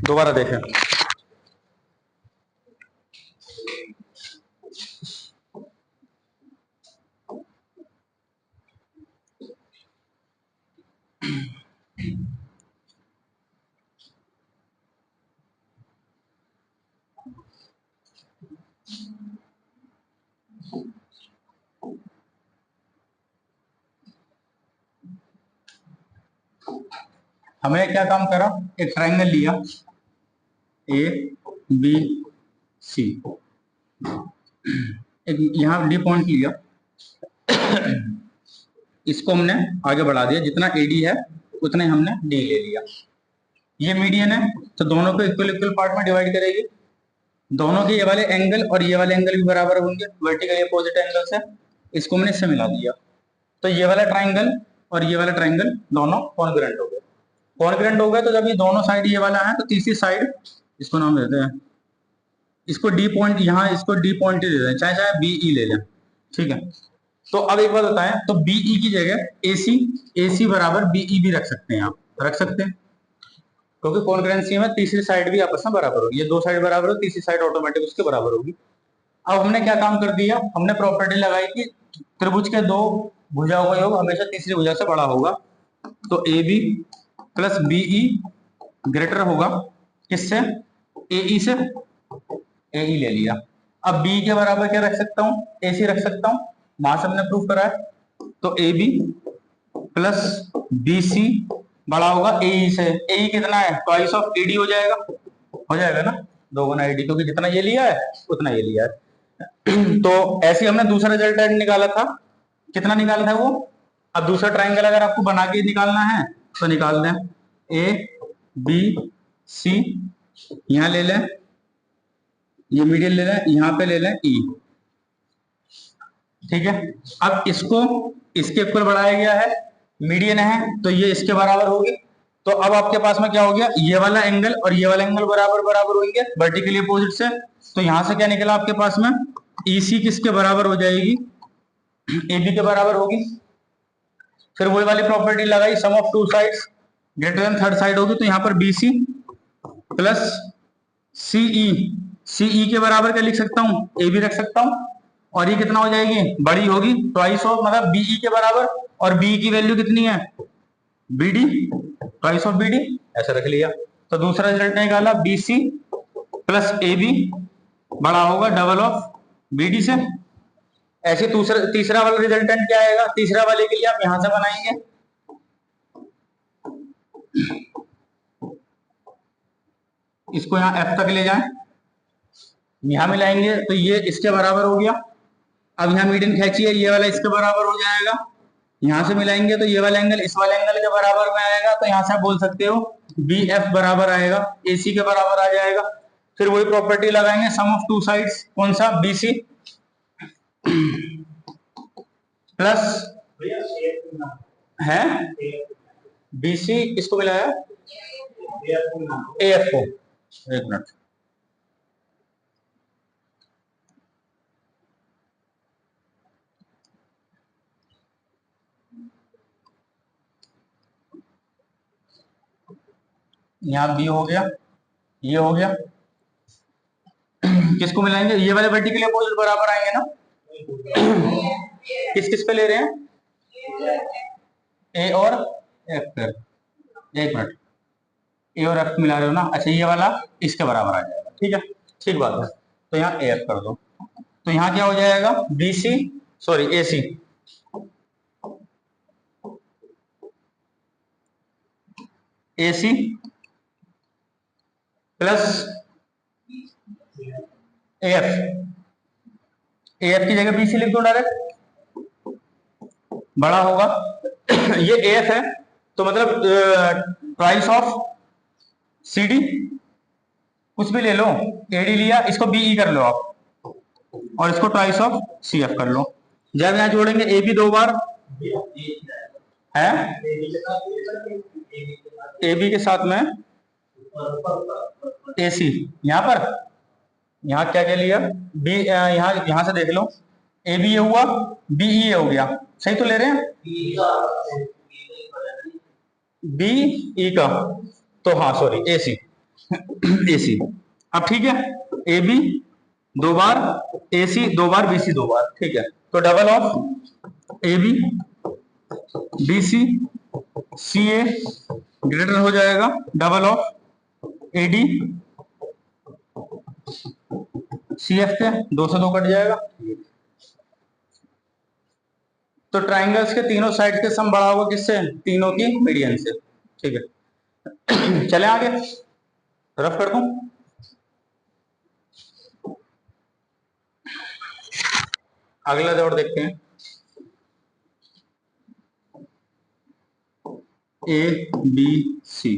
दोबारा देखें। हमने क्या काम करा, एक ट्रायंगल लिया ए बी सी, एक यहाँ डी पॉइंट लिया, इसको हमने आगे बढ़ा दिया, जितना एडी है उतना ही हमने डी ले लिया। ये मीडियन है तो दोनों को इक्वल इक्वल पार्ट में डिवाइड करेगी, दोनों के ये वाले एंगल और ये वाले एंगल भी बराबर होंगे वर्टिकली अपोजिट एंगल से, इसको मैंने इससे मिला दिया। तो ये वाला ट्राइंगल और ये वाला ट्राइंगल दोनों कॉन्ग्रुएंट हो गए। कॉन्ग्रुएंट हो गए तो जब ये दोनों साइड ये वाला है तो तीसरी साइड, इसको नाम देते हैं, इसको डी पॉइंट, यहाँ इसको डी पॉइंट दे दें, चाहे चाहे बी ई ले लें, ठीक है। तो अब एक बात बताएं, तो बीई की जगह एसी बराबर बीई भी रख सकते हैं, आप रख सकते हैं, क्योंकि कॉन्ग्रुएंसी में तीसरी साइड भी आपस में बराबर होगी, ये दो साइड बराबर हो, तीसरी साइड ऑटोमेटिक उसके बराबर होगी। अब हमने क्या काम कर दिया, हमने प्रॉपर्टी लगाई कि त्रिभुज के दो भुजाओं का योग हमेशा तीसरी भुजा से बड़ा होगा, तो A B plus BE greater होगा किससे, एई से, एई ले लिया। अब बी के बराबर क्या रख सकता हूँ, एसी रख सकता हूँ, वहां से हमने प्रूफ करा है, तो A B plus B C बड़ा होगा एई से, एई कितना है, ट्वाइस ऑफ एडी हो जाएगा ना, दोगुना एडी, क्योंकि जितना ये लिया है उतना ये लिया है। तो ऐसे हमने दूसरा रिजल्ट निकाला था, कितना निकाला था वो। अब दूसरा ट्राइंगल अगर आपको बना के निकालना है तो निकाल दें, ए बी सी, यहां ले लें, ये मीडियन ले लें, यहाँ पे ले लें ई, ठीक है। अब इसको इसके इक्वल बढ़ाया गया है, मीडियन है तो ये इसके बराबर होगी, तो अब आपके पास में क्या हो गया, ये वाला एंगल और ये वाला एंगल बराबर बराबर होंगे वर्टिकली अपोजिट से, तो यहां से क्या निकला आपके पास में, ईसी किसके बराबर हो जाएगी, एबी के बराबर होगी। फिर वही वाली प्रॉपर्टी लगाई, sum of two sides greater than third side होगी, तो यहाँ पर बीसी प्लस सीई, सीई के बराबर क्या लिख सकता हूँ, ए बी रख सकता हूँ, और ये कितना हो जाएगी, बड़ी होगी, ट्वाइस ऑफ, मतलब बीई के बराबर, और बी की वैल्यू कितनी है, बीडी, ट्वाइस ऑफ बीडी, ऐसा रख लिया। तो दूसरा रिजल्ट निकाला, बीसी प्लस ए बी बड़ा होगा डबल ऑफ बीडी से। ऐसे तीसरा वाला रिजल्टेंट क्या आएगा, तीसरा वाले के लिए आप यहां से बनाएंगे, इसको यहाँ एफ तक ले जाएं, यहां मिलाएंगे तो ये इसके बराबर हो गया। अब यहाँ मीडियन खींचिए, ये वाला इसके बराबर हो जाएगा, यहां से मिलाएंगे तो ये वाला एंगल इस वाले एंगल के बराबर में आएगा, तो यहां से आप बोल सकते हो बी एफ बराबर आएगा, एसी के बराबर आ जाएगा। फिर वही प्रॉपर्टी लगाएंगे, सम ऑफ टू साइड्स, कौन सा, बीसी प्लस है बीसी, इसको मिलाया एफ को, एक मिनट, यहाँ बी हो गया, ये हो गया, किसको मिलाएंगे, ये वाले वर्टिकल अपोजिट बराबर आएंगे ना, किस किस पे ले रहे हैं, ए और एफ पे, एक मिनट, ए और एफ मिला रहे हो ना, अच्छा ये वाला इसके बराबर आ जाएगा, ठीक है, ठीक बात है। तो यहाँ ए एफ कर दो, तो यहाँ क्या हो जाएगा, बी सी, सॉरी ए सी, ए सी प्लस एफ, एफ की जगह बीसी लिख दो डायरेक्ट, बड़ा होगा ये एफ है तो मतलब ट्वाइस ऑफ सी डी, कुछ भी ले लो, एडी लिया, इसको बीई कर लो आप, और इसको ट्वाइस ऑफ सी एफ कर लो। जब यहां जोड़ेंगे ए बी दो बार है, ए बी के साथ में ए सी, यहां पर, यहाँ क्या क्या लिया, बी, यहां से देख लो, ए बी ए हुआ, बी ई हो गया, सही तो ले रहे हैं, बी ई का, तो हाँ सॉरी AC AC। अब ठीक है, AB 2 बार, AC 2 बार, BC 2 बार, ठीक है। तो double of AB BC CA greater हो जाएगा डबल ऑफ AD CF के, 2 से 2 कट जाएगा। तो ट्राइंगल्स के तीनों साइड के सम बड़ा होगा किससे? तीनों की मीडियन से, ठीक है। चले आगे, रफ कर दूं। अगला दौर देखते हैं। ABC,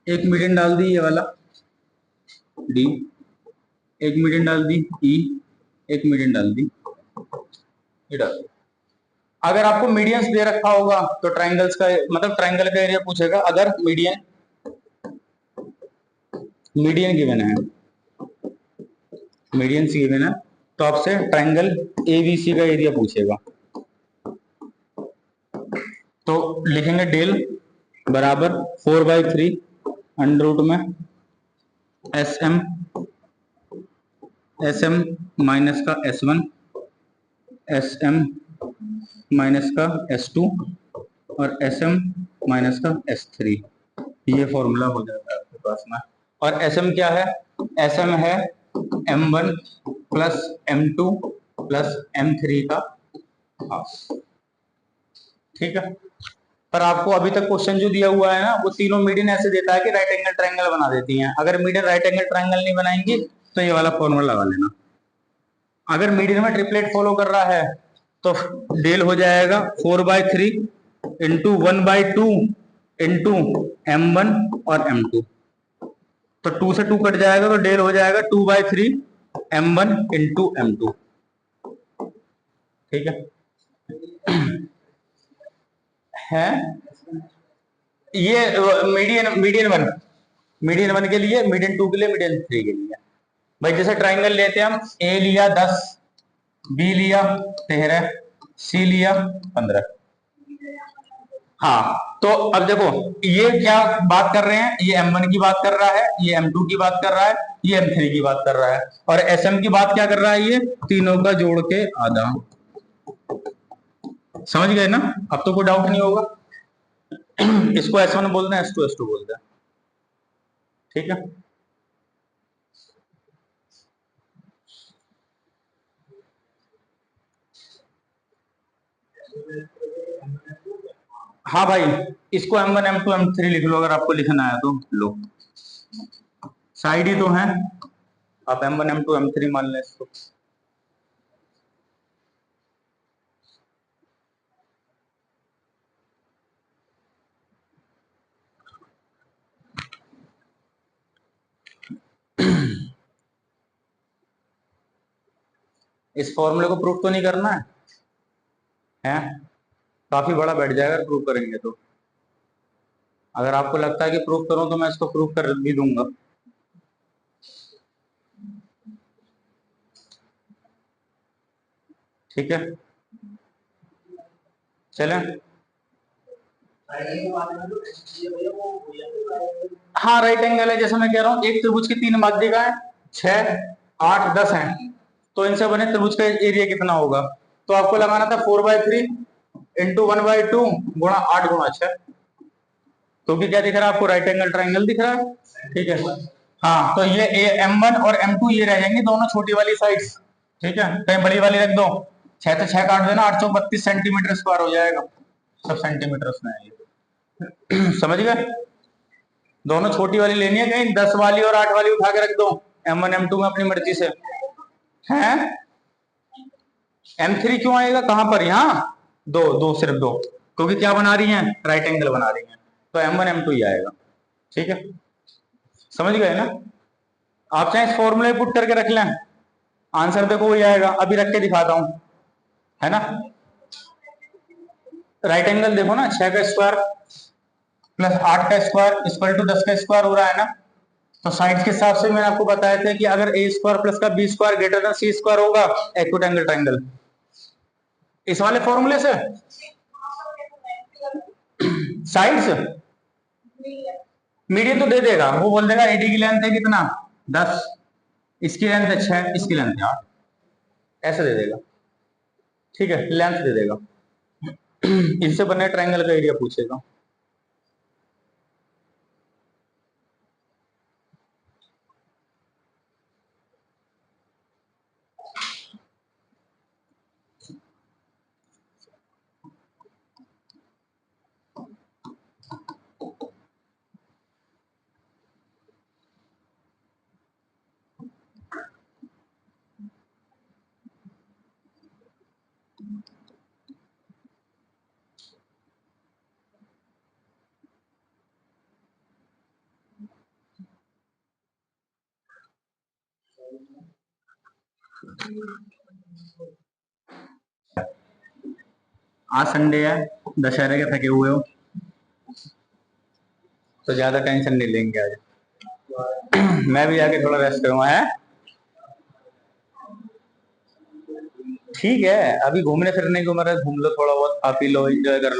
एक मीडियन डाल दी ये वाला D, एक मीडियन डाल दी E, एक मीडियन डाल दी ये डाल दी। अगर आपको मीडियंस दे रखा होगा तो ट्राइंगल्स का मतलब ट्राइंगल का एरिया पूछेगा। अगर मीडियन गिवन है, मीडियंस गिवन है, तो आपसे ट्राइंगल ABC का एरिया पूछेगा। तो लिखेंगे डेल बराबर 4/3 अंडर रूट में SM माइनस का S1, SM माइनस का S2 और SM माइनस का S3। ये फॉर्मूला हो जाता है आपके पास में। और SM क्या है? SM है M1 plus M2 plus M3 का हाफ, ठीक है। पर आपको अभी तक क्वेश्चन जो दिया हुआ है ना, वो तीनों मीडियन ऐसे देता है कि राइट एंगल ट्रायंगल बना देती हैं। अगर मीडियन राइट एंगल ट्रायंगल नहीं बनाएंगी तो ये वाला फॉर्मूला लगा लेना। अगर मीडियन में ट्रिपलेट फॉलो कर रहा है तो डेल हो जाएगा 4/3 इंटू 1/2 इंटू M1 और M2। तो 2 से 2 कट जाएगा तो डेल हो जाएगा 2/3 M1 इंटू M2, ठीक है। ये मीडियन वन के लिए, मीडियन 2 के लिए, मीडियन 3 के लिए। भाई जैसे ट्राइंगल लेते हैं हम, A लिया 10, B लिया 13, C लिया 15। हाँ, तो अब देखो ये क्या बात कर रहे हैं, ये M1 की बात कर रहा है, ये M2 की बात कर रहा है, ये M3 की बात कर रहा है, और SM की बात क्या कर रहा है? ये तीनों का जोड़ के आधा। समझ गए ना? अब तो कोई डाउट नहीं होगा। इसको S1 बोलते हैं, S2 S2 बोलते हैं, ठीक है। हाँ भाई, इसको M1 M2 M3 लिख लो अगर आपको लिखना है तो। लो, साइड ही तो है, आप M1 M2 M3 मान लें इसको। इस फॉर्मूले को प्रूफ तो नहीं करना है, काफी बड़ा बैठ जाएगा प्रूफ करेंगे तो। अगर आपको लगता है कि प्रूफ करूं तो मैं इसको प्रूफ कर भी दूंगा। ठीक है, चलें। हाँ, राइट एंगल है, जैसे मैं कह रहा हूँ एक त्रिभुज की 3 माध्यिकाएं 6, 8, 10 हैं, तो इनसे बने त्रिभुज का एरिया कितना होगा? तो आपको लगाना था 4/3 इंटू 1/2 गुणा 8 गुणा 6, क्योंकि क्या दिख रहा है आपको? राइट एंगल ट्राइंगल दिख रहा है, ठीक है। हाँ, तो ये M1 और M2 ये रह जाएंगे दोनों छोटी वाली साइड्स, ठीक है। कहीं बड़ी वाली रख दो, 6 से 6 काट देना, 832 सेंटीमीटर स्क्वायर हो जाएगा, सब सेंटीमीटर में है ये। समझ गए? दोनों छोटी वाली लेनी है, कहीं 10 वाली और 8 वाली उठा के रख दो M1 M2 में अपनी मर्जी से। है M3 क्यों आएगा? कहां पर? यहाँ दो दो, सिर्फ दो, क्योंकि क्या बना रही हैं? राइट एंगल बना रही हैं, तो M1 M2 ही आएगा, ठीक है। समझ गए ना? आप चाहे इस फॉर्मूले पुट करके रख लें, आंसर देखो वही आएगा। अभी रख के दिखाता हूं, है ना। राइट एंगल देखो ना, 6 का स्क्वायर प्लस 8 का स्क्वायर इक्वल टू 10 का स्क्वायर हो रहा है ना। तो साइड के हिसाब से मैंने आपको बताया था कि अगर A स्क्वायर प्लस का B square greater than C square होगा, एक्यूट एंगल ट्राइंगल। इस वाले फॉर्मूले से साइड्स मीडियन तो दे देगा, वो बोल देगा एडी की लेंथ है कितना 10, इसकी लेंथ है 6, इसकी लेंथ है 8, ऐसे दे देगा। ठीक है, लेंथ दे देगा। इनसे बने ट्रायंगल का एरिया पूछेगा। आज संडे है, दशहरे के थके हुए हो तो ज्यादा टेंशन नहीं लेंगे आज। मैं भी जाके थोड़ा रेस्ट करूंगा है। ठीक है, अभी घूमने फिरने की उम्र है, घूम लो थोड़ा बहुत, खा पी लो, एंजॉय कर लो।